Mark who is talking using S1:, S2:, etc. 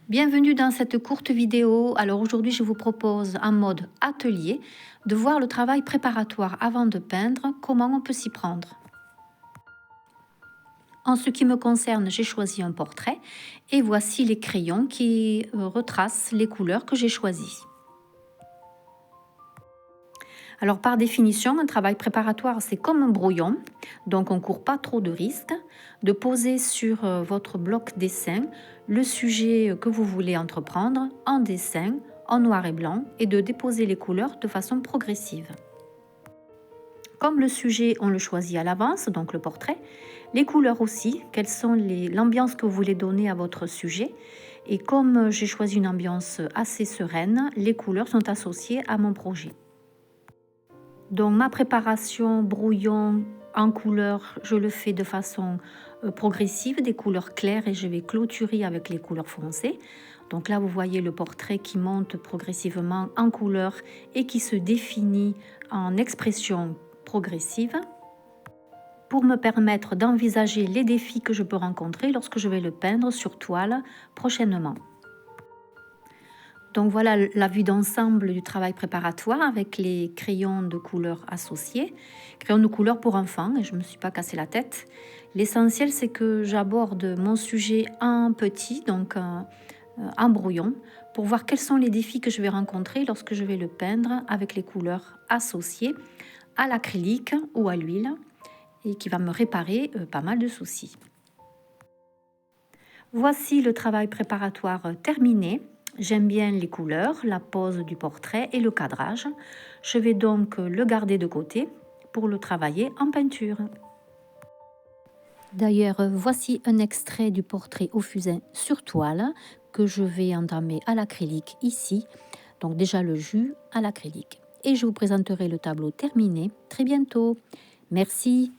S1: Bienvenue dans cette courte vidéo. Alors aujourd'hui, je vous propose en mode atelier de voir le travail préparatoire avant de peindre, comment on peut s'y prendre. En ce qui me concerne, j'ai choisi un portrait et voici les crayons qui retracent les couleurs que j'ai choisies. Alors par définition, un travail préparatoire, c'est comme un brouillon, donc on ne court pas trop de risques de poser sur votre bloc dessin le sujet que vous voulez entreprendre en dessin, en noir et blanc, et de déposer les couleurs de façon progressive. Comme le sujet, on le choisit à l'avance, donc le portrait, les couleurs aussi, quelles sont l'ambiance que vous voulez donner à votre sujet. Et comme j'ai choisi une ambiance assez sereine, les couleurs sont associées à mon projet. Donc ma préparation brouillon en couleurs, je le fais de façon progressive, des couleurs claires, et je vais clôturer avec les couleurs foncées. Donc là, vous voyez le portrait qui monte progressivement en couleurs et qui se définit en expression progressive pour me permettre d'envisager les défis que je peux rencontrer lorsque je vais le peindre sur toile prochainement. Donc voilà la vue d'ensemble du travail préparatoire avec les crayons de couleur associés. Crayons de couleur pour enfants, et je ne me suis pas cassé la tête. L'essentiel, c'est que j'aborde mon sujet en petit, donc en brouillon, pour voir quels sont les défis que je vais rencontrer lorsque je vais le peindre avec les couleurs associées à l'acrylique ou à l'huile, et qui va me réparer pas mal de soucis. Voici le travail préparatoire terminé. J'aime bien les couleurs, la pose du portrait et le cadrage. Je vais donc le garder de côté pour le travailler en peinture. D'ailleurs, voici un extrait du portrait au fusain sur toile que je vais entamer à l'acrylique ici. Donc déjà le jus à l'acrylique. Et je vous présenterai le tableau terminé très bientôt. Merci.